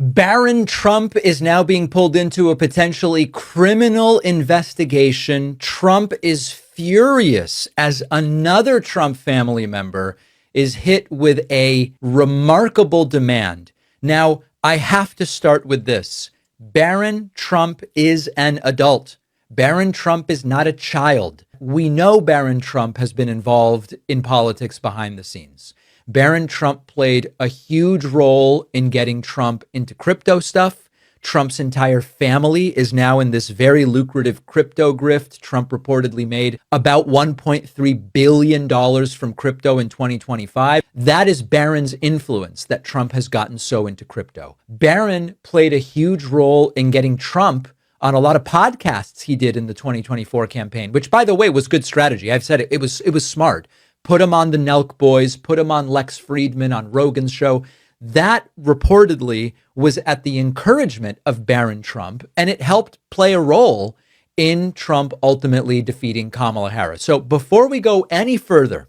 Barron Trump is now being pulled into a potentially criminal investigation. Trump is furious as another Trump family member is hit with a remarkable demand. Now, I have to start with this. Barron Trump is an adult. Barron Trump is not a child. We know Barron Trump has been involved in politics behind the scenes. Barron Trump played a huge role in getting Trump into crypto stuff. Trump's entire family is now in this very lucrative crypto grift. Trump reportedly made about $1.3 billion from crypto in 2025. That is Barron's influence that Trump has gotten so into crypto. Barron played a huge role in getting Trump on a lot of podcasts he did in the 2024 campaign, which, by the way, was good strategy. I've said it, it was smart. Put him on the Nelk Boys, put him on Lex Friedman on Rogan's show. That reportedly was at the encouragement of Barron Trump, and it helped play a role in Trump ultimately defeating Kamala Harris. So before we go any further,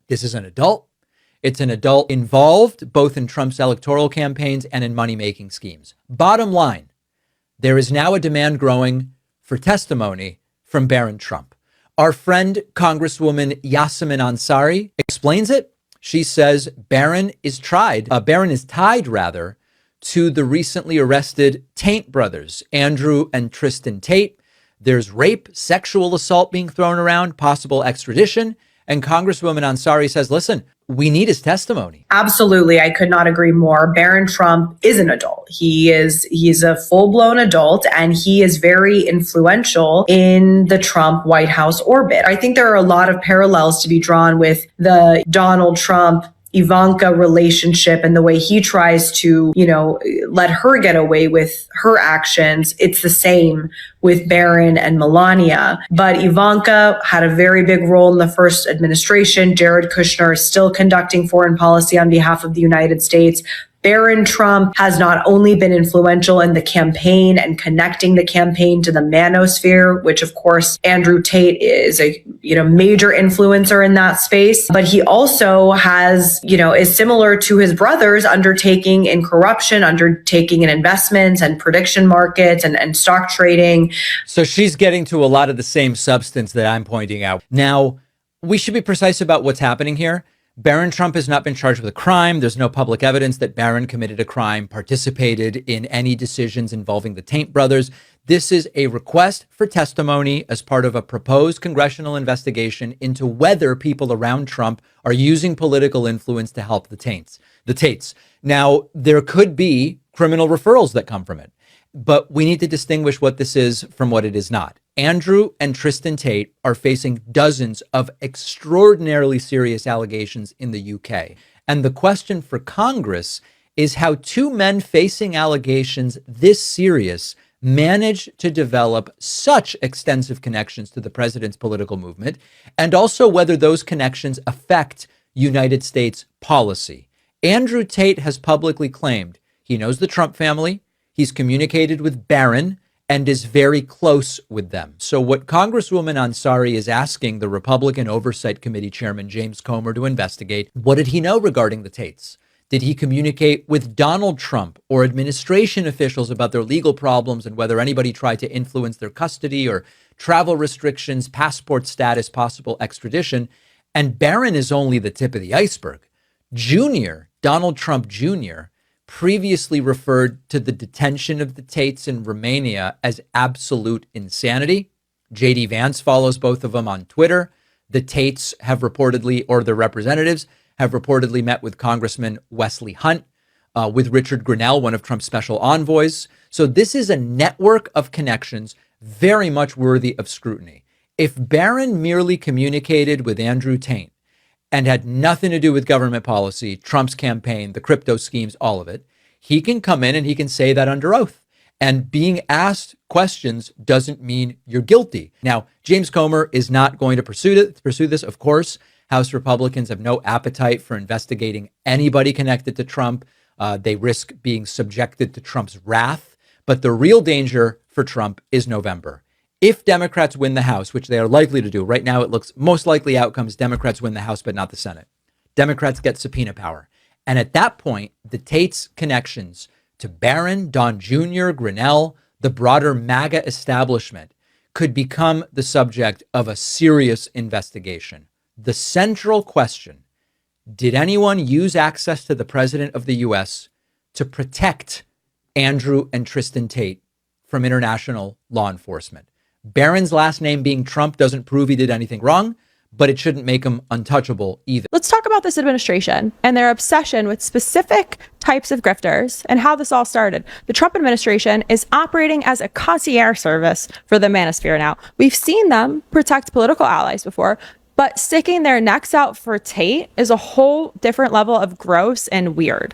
this is an adult. It's an adult involved both in Trump's electoral campaigns and in money-making schemes. Bottom line, there is now a demand growing for testimony from Barron Trump. Our friend, Congresswoman Yassamin Ansari, explains it. She says Barron is tied to the recently arrested Tate brothers, Andrew and Tristan Tate. There's rape, sexual assault being thrown around, possible extradition. And Congresswoman Ansari says, listen, we need his testimony. Absolutely. I could not agree more. Barron Trump is an adult. He's a full-blown adult, and he is very influential in the Trump White House orbit. I think there are a lot of parallels to be drawn with the Donald Trump Ivanka relationship and the way he tries to, let her get away with her actions. It's the same with Barron and Melania. But Ivanka had a very big role in the first administration. Jared Kushner is still conducting foreign policy on behalf of the United States. Barron Trump has not only been influential in the campaign and connecting the campaign to the manosphere, which of course Andrew Tate is a major influencer in that space, but he also has, is similar to his brothers, undertaking in corruption, undertaking in investments and prediction markets and stock trading. So she's getting to a lot of the same substance that I'm pointing out. Now, we should be precise about what's happening here. Barron Trump has not been charged with a crime. There's no public evidence that Barron committed a crime, participated in any decisions involving the Tate brothers. This is a request for testimony as part of a proposed congressional investigation into whether people around Trump are using political influence to help the Tates. Now, there could be criminal referrals that come from it, but we need to distinguish what this is from what it is not. Andrew and Tristan Tate are facing dozens of extraordinarily serious allegations in the UK. And the question for Congress is how two men facing allegations this serious managed to develop such extensive connections to the president's political movement, and also whether those connections affect United States policy. Andrew Tate has publicly claimed he knows the Trump family, he's communicated with Barron, and is very close with them. So what Congresswoman Ansari is asking the Republican Oversight Committee Chairman James Comer to investigate, what did he know regarding the Tates? Did he communicate with Donald Trump or administration officials about their legal problems and whether anybody tried to influence their custody or travel restrictions, passport status, possible extradition? And Barron is only the tip of the iceberg. Donald Trump Jr., previously referred to the detention of the Tates in Romania as absolute insanity. J.D. Vance follows both of them on Twitter. The Tates have reportedly, or their representatives, have reportedly met with Congressman Wesley Hunt, with Richard Grenell, one of Trump's special envoys. So this is a network of connections very much worthy of scrutiny. If Barron merely communicated with Andrew Tate and had nothing to do with government policy, Trump's campaign, the crypto schemes, all of it, he can come in and he can say that under oath. And being asked questions doesn't mean you're guilty. Now, James Comer is not going to pursue this, of course. House Republicans have no appetite for investigating anybody connected to Trump. They risk being subjected to Trump's wrath. But the real danger for Trump is November. If Democrats win the House, which they are likely to do, right now it looks most likely outcome is Democrats win the House, but not the Senate. Democrats get subpoena power. And at that point, the Tates connections to Barron, Don Jr., Grinnell, the broader MAGA establishment, could become the subject of a serious investigation. The central question: did anyone use access to the president of the U.S. to protect Andrew and Tristan Tate from international law enforcement? Barron's last name being Trump doesn't prove he did anything wrong, but it shouldn't make him untouchable either. Let's talk about this administration and their obsession with specific types of grifters and how this all started. The Trump administration is operating as a concierge service for the manosphere now. We've seen them protect political allies before, but sticking their necks out for Tate is a whole different level of gross and weird.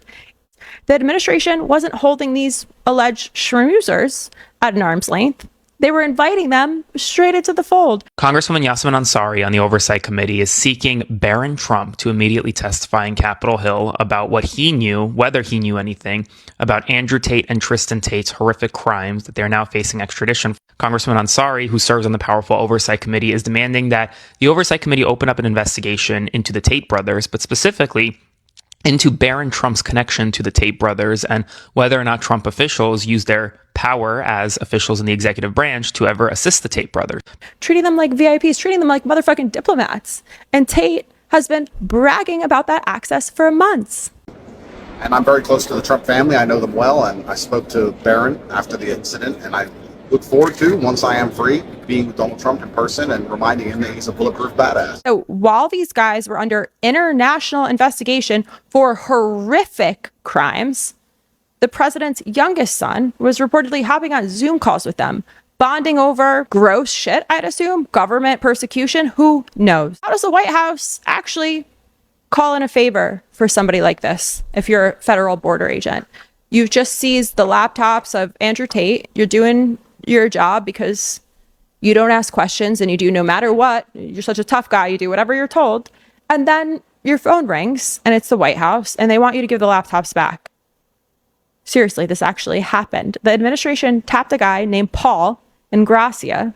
The administration wasn't holding these alleged schmoozers at an arm's length. They were inviting them straight into the fold. Congresswoman Yassamin Ansari on the Oversight Committee is seeking Barron Trump to immediately testify in Capitol Hill about what he knew, whether he knew anything, about Andrew Tate and Tristan Tate's horrific crimes that they're now facing extradition. Congresswoman Ansari, who serves on the powerful Oversight Committee, is demanding that the Oversight Committee open up an investigation into the Tate brothers, but specifically into Barron Trump's connection to the Tate brothers and whether or not Trump officials use their power as officials in the executive branch to ever assist the Tate brothers. Treating them like VIPs, treating them like motherfucking diplomats. And Tate has been bragging about that access for months. And I'm very close to the Trump family. I know them well, and I spoke to Barron after the incident, and I look forward to, once I am free, being with Donald Trump in person and reminding him that he's a bulletproof badass. So while these guys were under international investigation for horrific crimes, the president's youngest son was reportedly hopping on Zoom calls with them, bonding over gross shit, I'd assume, government persecution. Who knows? How does the White House actually call in a favor for somebody like this if you're a federal border agent? You've just seized the laptops of Andrew Tate. You're doing your job because you don't ask questions and you do no matter what. You're such a tough guy. You do whatever you're told. And then your phone rings and it's the White House and they want you to give the laptops back. Seriously, this actually happened. The administration tapped a guy named Paul Ingracia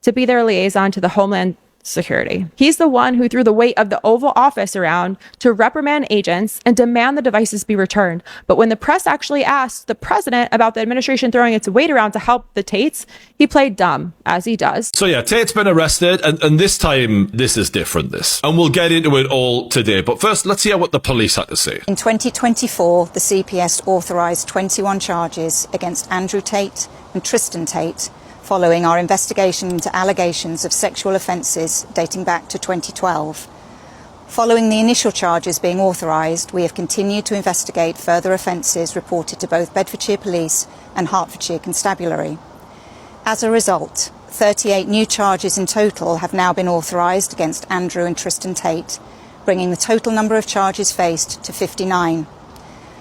to be their liaison to the Homeland Security. He's the one who threw the weight of the Oval Office around to reprimand agents and demand the devices be returned. But when the press actually asked the president about the administration throwing its weight around to help the Tates, he played dumb, as he does. So yeah, Tate's been arrested, and this time, this is different, and we'll get into it all today. But first, let's hear what the police had to say. In 2024, the CPS authorised 21 charges against Andrew Tate and Tristan Tate, following our investigation into allegations of sexual offences dating back to 2012. Following the initial charges being authorised, we have continued to investigate further offences reported to both Bedfordshire Police and Hertfordshire Constabulary. As a result, 38 new charges in total have now been authorised against Andrew and Tristan Tate, bringing the total number of charges faced to 59.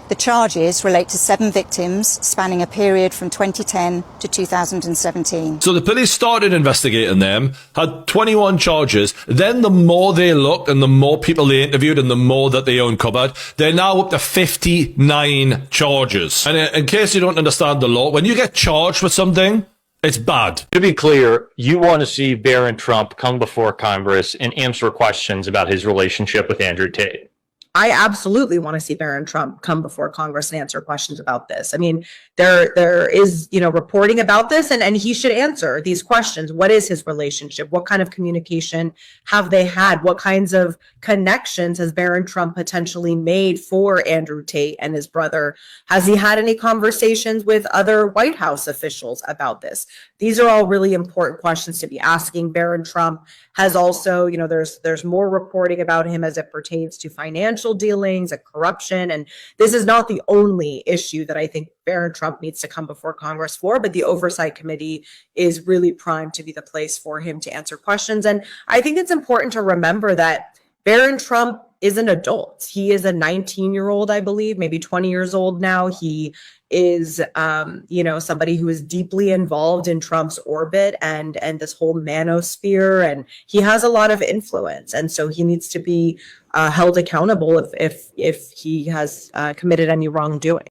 The charges relate to 7 victims spanning a period from 2010 to 2017. So the police started investigating them, had 21 charges. Then the more they looked and the more people they interviewed and the more that they uncovered, they're now up to 59 charges. And in case you don't understand the law, when you get charged with something, it's bad. To be clear, you want to see Barron Trump come before Congress and answer questions about his relationship with Andrew Tate. I absolutely want to see Barron Trump come before Congress and answer questions about this. I mean, there is, reporting about this and he should answer these questions. What is his relationship? What kind of communication have they had? What kinds of connections has Barron Trump potentially made for Andrew Tate and his brother? Has he had any conversations with other White House officials about this? These are all really important questions to be asking. Barron Trump has also, there's more reporting about him as it pertains to financial dealings and corruption. And this is not the only issue that I think Barron Trump needs to come before Congress for, but the Oversight Committee is really primed to be the place for him to answer questions. And I think it's important to remember that Barron Trump is an adult. He is a 19-year-old, I believe, maybe 20 years old now. He is, somebody who is deeply involved in Trump's orbit and this whole manosphere, and he has a lot of influence. And so he needs to be held accountable if he has committed any wrongdoing.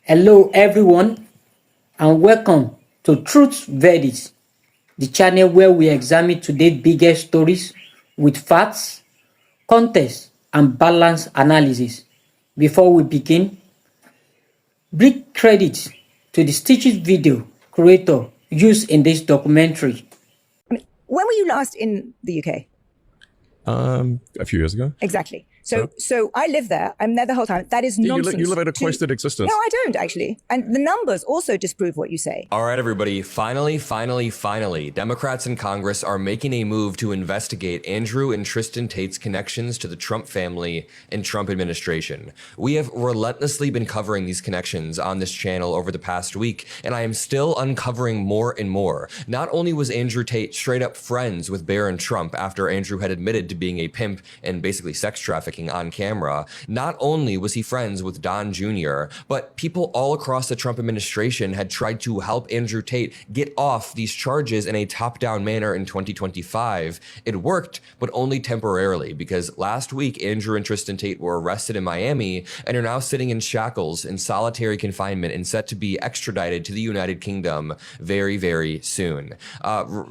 Hello, everyone, and welcome to Truth Verdicts, the channel where we examine today's biggest stories with facts, context, and balanced analysis. Before we begin, Big credit to the Stitches video creator used in this documentary. When were you last in the UK? A few years ago. Exactly. So I live there. I'm there the whole time. That is nonsense. You live in a cloistered existence. No, I don't actually. And the numbers also disprove what you say. All right, everybody. Finally, Democrats in Congress are making a move to investigate Andrew and Tristan Tate's connections to the Trump family and Trump administration. We have relentlessly been covering these connections on this channel over the past week, and I am still uncovering more and more. Not only was Andrew Tate straight up friends with Barron Trump after Andrew had admitted to being a pimp and basically sex trafficking on camera, not only was he friends with Don Jr., but people all across the Trump administration had tried to help Andrew Tate get off these charges in a top-down manner in 2025. It worked, but only temporarily, because last week Andrew and Tristan Tate were arrested in Miami and are now sitting in shackles in solitary confinement and set to be extradited to the United Kingdom very, very soon.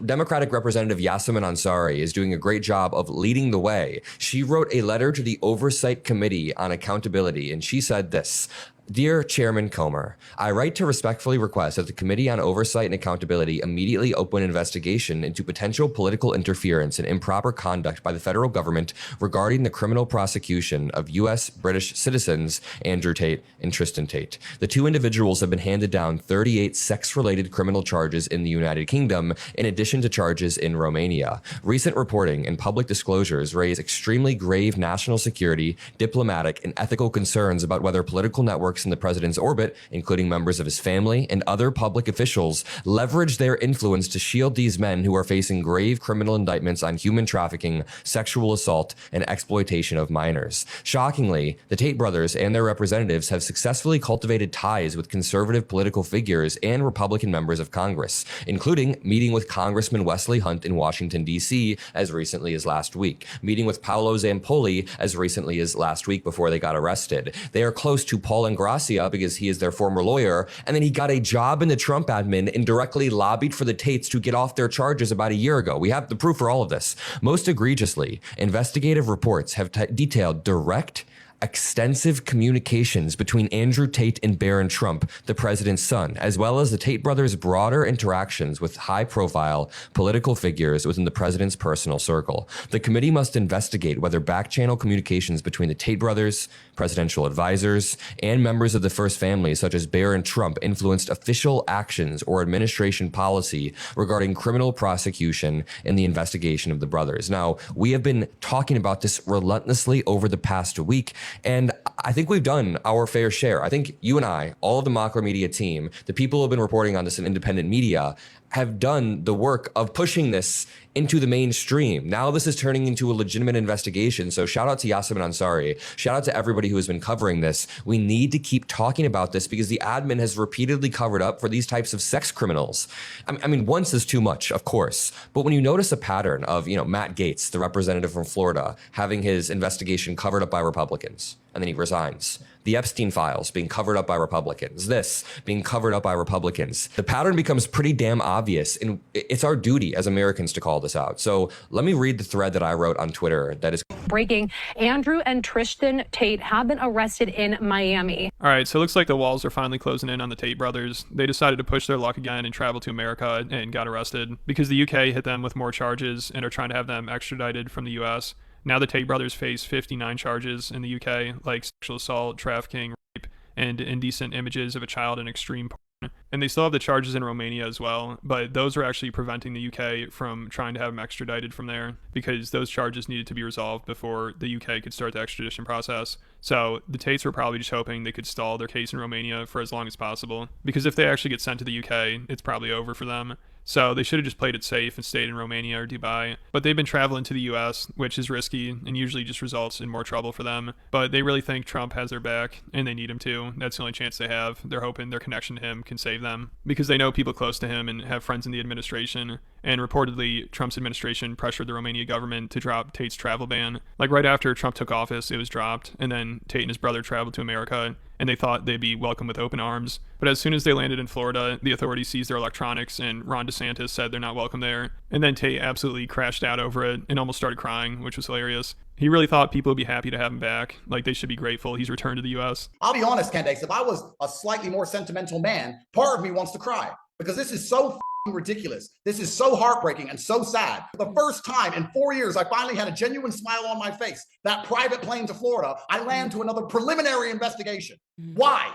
Democratic Representative Yassamin Ansari is doing a great job of leading the way. She wrote a letter to the Oversight Committee on Accountability, and she said this: Dear Chairman Comer, I write to respectfully request that the Committee on Oversight and Accountability immediately open an investigation into potential political interference and improper conduct by the federal government regarding the criminal prosecution of U.S. British citizens Andrew Tate and Tristan Tate. The two individuals have been handed down 38 sex-related criminal charges in the United Kingdom, in addition to charges in Romania. Recent reporting and public disclosures raise extremely grave national security, diplomatic, and ethical concerns about whether political networks in the president's orbit, including members of his family and other public officials, leverage their influence to shield these men who are facing grave criminal indictments on human trafficking, sexual assault, and exploitation of minors. Shockingly, the Tate brothers and their representatives have successfully cultivated ties with conservative political figures and Republican members of Congress, including meeting with Congressman Wesley Hunt in Washington, D.C. as recently as last week, meeting with Paolo Zampoli as recently as last week before they got arrested. They are close to Paul Ingrassia because he is their former lawyer, and then he got a job in the Trump admin and directly lobbied for the Tates to get off their charges about a year ago. We have the proof for all of this. Most egregiously, investigative reports have detailed direct, extensive communications between Andrew Tate and Barron Trump, the president's son, as well as the Tate brothers' broader interactions with high-profile political figures within the president's personal circle. The committee must investigate whether back-channel communications between the Tate brothers, presidential advisors, and members of the first family, such as Barron Trump, influenced official actions or administration policy regarding criminal prosecution in the investigation of the brothers. Now, we have been talking about this relentlessly over the past week, and I think we've done our fair share. I think you and I, all of the Macro Media team, the people who have been reporting on this in independent media, have done the work of pushing this into the mainstream. Now this is turning into a legitimate investigation. So shout out to Yassamin Ansari. Shout out to everybody who has been covering this. We need to keep talking about this because the admin has repeatedly covered up for these types of sex criminals. I mean, once is too much, of course. But when you notice a pattern of, Matt Gaetz, the representative from Florida, having his investigation covered up by Republicans, and then he resigns. The Epstein files being covered up by Republicans. This being covered up by Republicans. The pattern becomes pretty damn obvious, and it's our duty as Americans to call this out. So let me read the thread that I wrote on Twitter that is breaking. Andrew and Tristan Tate have been arrested in Miami. All right, so it looks like the walls are finally closing in on the Tate brothers. They decided to push their luck again and travel to America and got arrested because the UK hit them with more charges and are trying to have them extradited from the US. Now the Tate brothers face 59 charges in the UK, like sexual assault, trafficking, rape, and indecent images of a child in extreme porn. And they still have the charges in Romania as well, but those are actually preventing the UK from trying to have them extradited from there because those charges needed to be resolved before the UK could start the extradition process. So the Tates were probably just hoping they could stall their case in Romania for as long as possible, because if they actually get sent to the UK, it's probably over for them. So they should have just played it safe and stayed in Romania or Dubai. But they've been traveling to the US, which is risky and usually just results in more trouble for them. But they really think Trump has their back, and they need him to. That's the only chance they have. They're hoping their connection to him can save them, because they know people close to him and have friends in the administration. and reportedly Trump's administration pressured the Romania government to drop Tate's travel ban. Like right after Trump took office, it was dropped, and then Tate and his brother traveled to America, and they thought they'd be welcomed with open arms. But as soon as they landed in Florida, the authorities seized their electronics, and Ron DeSantis said they're not welcome there. And then Tate absolutely crashed out over it and almost started crying, which was hilarious. He really thought people would be happy to have him back. Like, they should be grateful he's returned to the U.S. I'll be honest, Candace, if I was a slightly more sentimental man, part of me wants to cry because this is so ridiculous. This is so heartbreaking and so sad. For the first time in 4 years, I finally had a genuine smile on my face. That private plane to Florida, I land to another preliminary investigation. Why?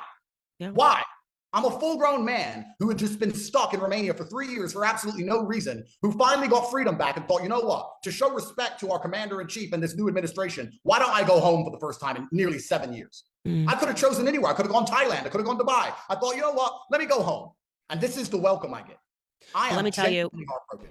Why? I'm a full-grown man who had just been stuck in Romania for 3 years for absolutely no reason, who finally got freedom back and thought, you know what? To show respect to our commander-in-chief and this new administration, why don't I go home for the first time in nearly 7 years? I could have chosen anywhere. I could have gone Thailand. I could have gone Dubai. I thought, you know what? Let me go home. And this is the welcome I get. Let me tell you.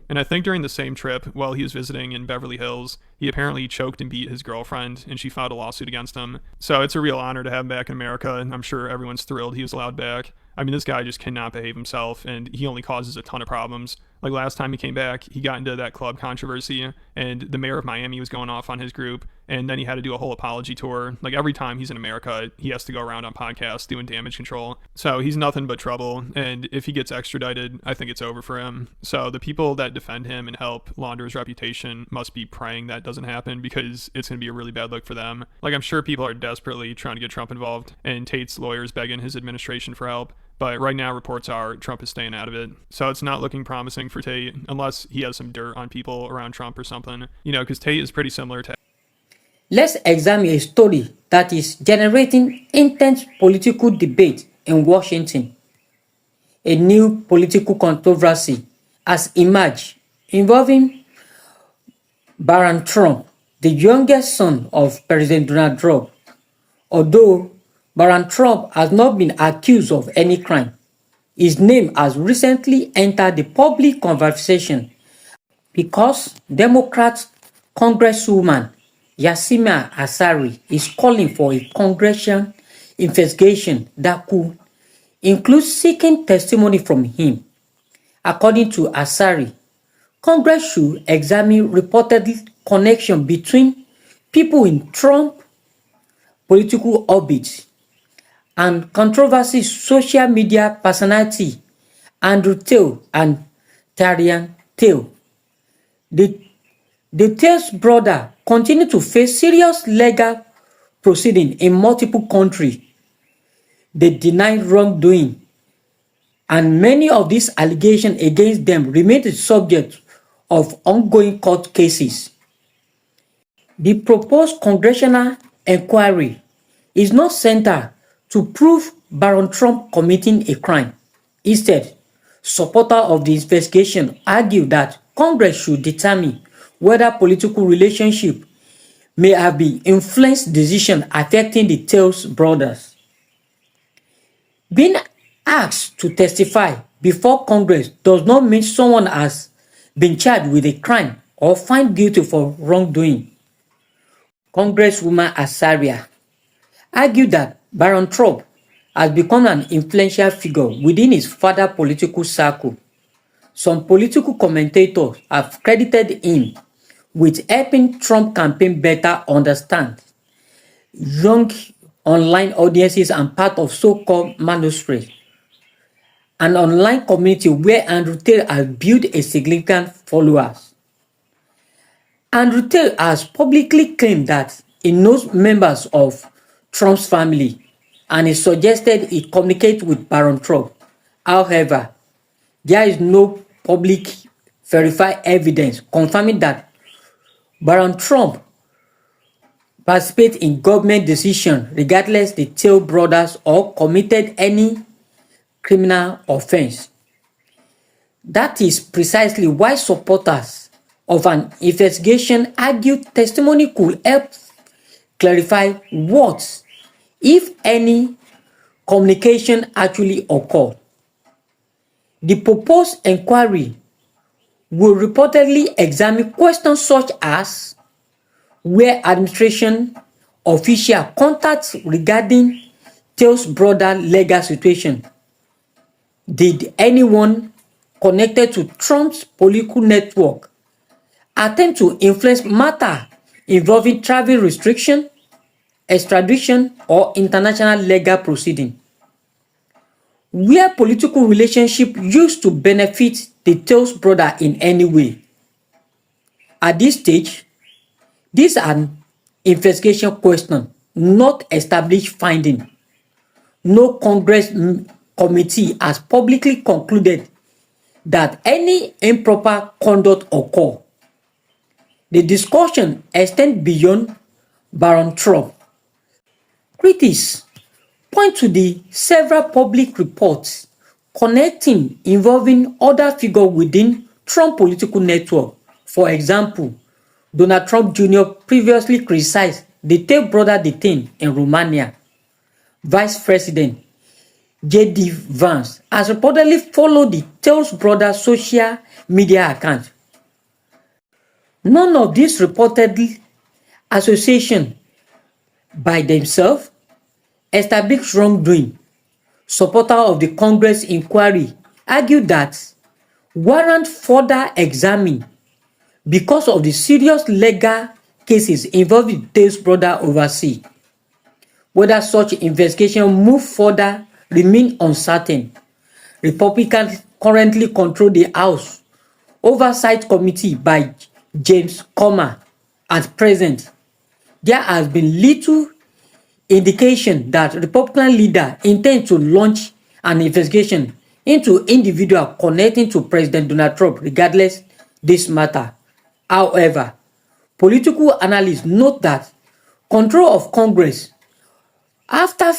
And I think during the same trip, while he was visiting in Beverly Hills, he apparently choked and beat his girlfriend, and she filed a lawsuit against him. So it's a real honor to have him back in America, and I'm sure everyone's thrilled he was allowed back. I mean, this guy just cannot behave himself, and he only causes a ton of problems. Like last time he came back, he got into that club controversy, and the mayor of Miami was going off on his group, and then he had to do a whole apology tour. Like every time he's in America, he has to go around on podcasts doing damage control. So he's nothing but trouble, and if he gets extradited, I think it's over for him. So the people that defend him and help launder his reputation must be praying that doesn't happen, because it's going to be a really bad look for them. Like, I'm sure people are desperately trying to get Trump involved, and Tate's lawyers begging his administration for help. But right now, reports are Trump is staying out of it. So it's not looking promising for Tate, unless he has some dirt on people around Trump or something. You know, because Tate is pretty similar to... Let's examine a story that is generating intense political debate in Washington. A new political controversy has emerged involving Barron Trump, the youngest son of President Donald Trump. Although Barron Trump has not been accused of any crime, his name has recently entered the public conversation because Democrat Congresswoman Yassamin Ansari is calling for a congressional investigation that could include seeking testimony from him. According to Ansari, Congress should examine reported connection between people in Trump political orbit and controversy social media personality Andrew Tate and Tristan Tate. The Tate's brother continue to face serious legal proceedings in multiple countries. They deny wrongdoing, and many of these allegations against them remain the subject of ongoing court cases. The proposed congressional inquiry is not centered to prove Barron Trump committing a crime. Instead, supporters of the investigation argue that Congress should determine whether political relationships may have been influenced decisions affecting the Tate brothers. Being asked to testify before Congress does not mean someone has been charged with a crime or found guilty for wrongdoing. Congresswoman Ansari argued that Barron Trump has become an influential figure within his father's political circle. Some political commentators have credited him with helping Trump campaign better understand young online audiences and part of so-called manuscript, an online community where Andrew Tate has built a significant followers. Andrew Tate has publicly claimed that he knows members of Trump's family, and he suggested he communicate with Barron Trump. However, there is no public verified evidence confirming that Barron Trump participated in government decisions regardless the Tate brothers or committed any criminal offense. That is precisely why supporters of an investigation argue testimony could help clarify what, if any, communication actually occurred. The proposed inquiry will reportedly examine questions such as where administration officials contacts regarding Tate's brother legal situation. Did anyone connected to Trump's political network attempt to influence matter involving travel restriction, extradition, or international legal proceeding. Where political relationship used to benefit the Tate's brother in any way. At this stage, this is an investigation question, not established finding. No Congress committee has publicly concluded that any improper conduct occurred. The discussion extends beyond Baron Trump. Critics point to the several public reports connecting involving other figures within Trump political network. For example, Donald Trump Jr. previously criticized the Tate brother detained in Romania. Vice President J.D. Vance has reportedly followed the Tate's brother's social media account. None of these reported associations by themselves established wrongdoing. Supporters of the Congress inquiry argued that warrant further examine because of the serious legal cases involving Tate's brother overseas. Whether such investigation move further remain uncertain. Republicans currently control the House Oversight Committee by James Comer. At present, there has been little indication that Republican leader intend to launch an investigation into individuals connecting to President Donald Trump regardless this matter. However, political analysts note that control of Congress after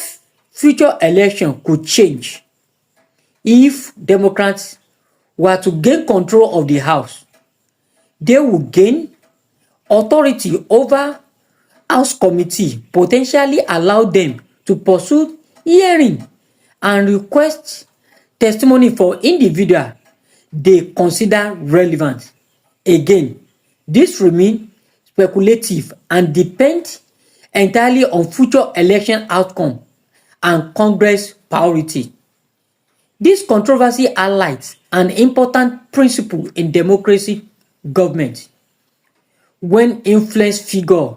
future election could change. If Democrats were to gain control of the House, they would gain authority over House committee, potentially allow them to pursue hearing and request testimony for individuals they consider relevant. Again, this remains speculative and depends entirely on future election outcome and Congress priority. This controversy highlights an important principle in democracy government. When influence figures,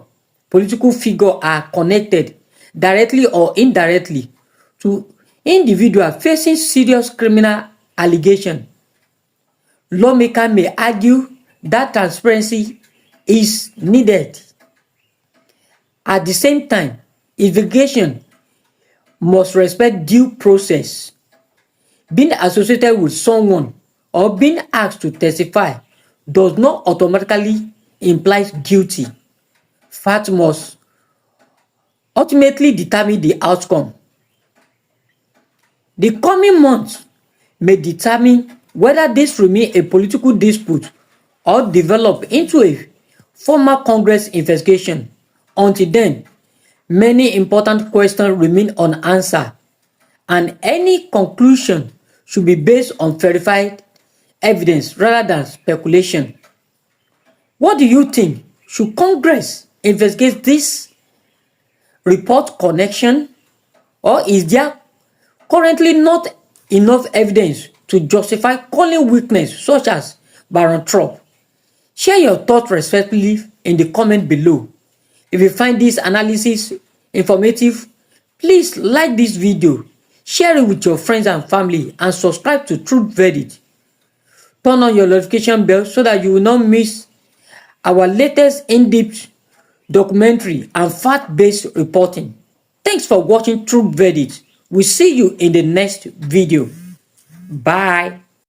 political figures are connected directly or indirectly to individuals facing serious criminal allegations, lawmakers may argue that transparency is needed. At the same time, investigation must respect due process. Being associated with someone or being asked to testify does not automatically imply guilty. Facts must ultimately determine the outcome. The coming months may determine whether this remains a political dispute or develop into a formal Congress investigation. Until then, many important questions remain unanswered, and any conclusion should be based on verified evidence rather than speculation. What do you think? Should Congress investigate this report connection, or is there currently not enough evidence to justify calling witnesses such as Baron Trump? Share your thoughts respectfully in the comment below. If you find this analysis informative, please like this video, share it with your friends and family, and subscribe to Truth Verdict. Turn on your notification bell so that you will not miss our latest in-depth documentary and fact-based reporting. Thanks for watching Truth Verdict. We'll see you in the next video. Bye.